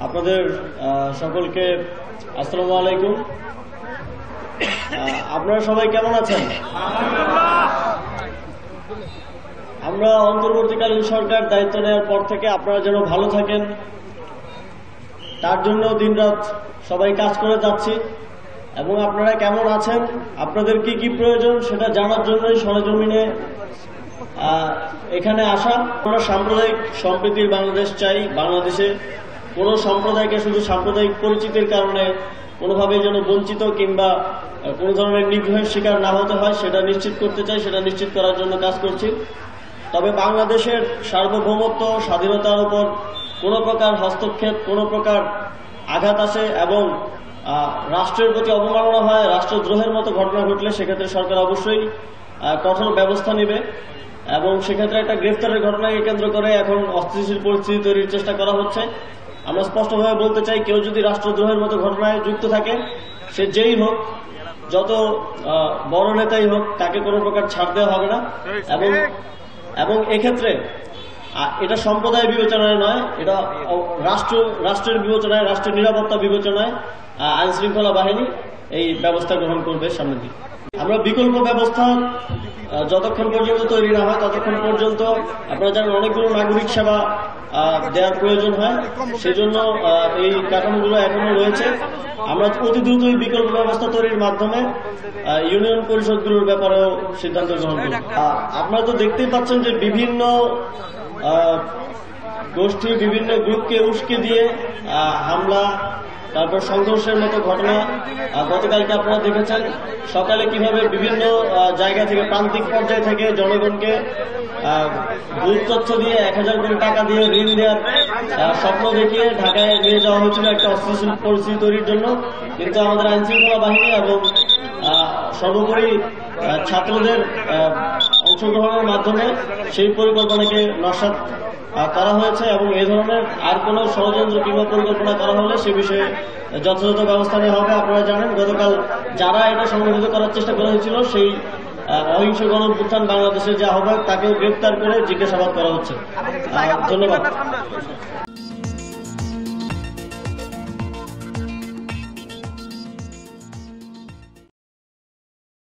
আপনাদের সকলকে আসসালামু আলাইকুম। আপনারা সবাই কেমন আছেন? আমরা অন্তর্বর্তীকালীন সরকার দায়িত্ব নেওয়ার পর থেকে আপনারা যেন ভালো থাকেন তার জন্য দিনরাত সবাই কাজ করে যাচ্ছি এবং আপনারা কেমন আছেন, আপনাদের কি কি প্রয়োজন সেটা জানার জন্যই সরেজমিনে এখানে আসা। আমরা সাম্প্রদায়িক সম্প্রীতির বাংলাদেশ চাই। বাংলাদেশে কোনো সম্প্রদায়কে শুধু সাম্প্রদায়িক পরিচিতির কারণে কোনোভাবেই যেন বঞ্চিত কিংবা কোনো ধরনের নিগ্রহের শিকার না হতে হয় সেটা নিশ্চিত করতে চাই, সেটা নিশ্চিত করার জন্য কাজ করছি। তবে বাংলাদেশের সার্বভৌমত্ব স্বাধীনতার উপর কোনো প্রকার হস্তক্ষেপ, কোনো প্রকার আঘাত আসে এবং রাষ্ট্রের প্রতি অবমাননা হয়, রাষ্ট্রদ্রোহের মতো ঘটনা ঘটলে সেক্ষেত্রে সরকার অবশ্যই কঠোর ব্যবস্থা নেবে এবং সেক্ষেত্রে একটা গ্রেফতারের ঘটনাকে কেন্দ্র করে এখন অস্থিতিশীল পরিস্থিতি তৈরির চেষ্টা করা হচ্ছে। আমরা স্পষ্টভাবে বলতে চাই, কেউ যদি রাষ্ট্রদ্রোহের মতো ঘটনায় যুক্ত থাকে, সে যেই হোক, যত বড় নেতাই হোক, তাকে কোনো প্রকার ছাড় দেওয়া হবে না। এবং এক্ষেত্রে এটা সম্প্রদায় বিবেচনায় নয়, এটা রাষ্ট্রের বিবেচনায়, রাষ্ট্রের নিরাপত্তা বিবেচনায় আইন শৃঙ্খলা বাহিনী এই ব্যবস্থা গ্রহণ করবে সামনের দিকে। আমরা বিকল্প ব্যবস্থা যতক্ষণ পর্যন্ত তৈরি না হয় ততক্ষণ পর্যন্ত আপনারা জানেন অনেকগুলো নাগরিক সেবা দেওয়ার প্রয়োজন হয়, সেজন্য এই কাঠামোগুলো এখনো রয়েছে। আমরা অতি দ্রুত এই বিকল্প ব্যবস্থা তৈরির মাধ্যমে ইউনিয়ন পরিষদগুলোর ব্যাপারেও সিদ্ধান্ত গ্রহণ করব। আপনারা তো দেখতেই পাচ্ছেন যে বিভিন্ন গোষ্ঠী, বিভিন্ন গ্রুপকে উস্কে দিয়ে হামলা, তারপর সংঘর্ষের মতো ঘটনা গতকালকে আপনারা দেখেছেন। সকালে কিভাবে বিভিন্ন জায়গা থেকে, প্রান্তিক পর্যায় থেকে জনগণকে ভুল তথ্য দিয়ে 1000 কোটি টাকা দিয়ে ঋণ দেওয়ার স্বপ্ন দেখিয়ে ঢাকায় নিয়ে যাওয়া হয়েছিল একটা অস্থিতিশীল পরিস্থিতি তৈরির জন্য। কিন্তু আমাদের আইন শৃঙ্খলা বাহিনী এবং সর্বোপরি ছাত্রদের অংশগ্রহণের মাধ্যমে সেই পরিকল্পনাকে নস্যাৎ করা হয়েছে এবং এ ধরনের আর কোন ষড়যন্ত্র কিংবা পরিকল্পনা করা হলে সে বিষয়ে যথাযথ ব্যবস্থা নেওয়া হবে। আপনারা জানেন গতকাল যারা এটা সংগঠিত করার চেষ্টা করা হয়েছিল, সেই অহিংস গণঅভ্যুত্থান বাংলাদেশের যে আহ্বায়ক, তাকেও গ্রেপ্তার করে জিজ্ঞাসাবাদ করা হচ্ছে। ধন্যবাদ।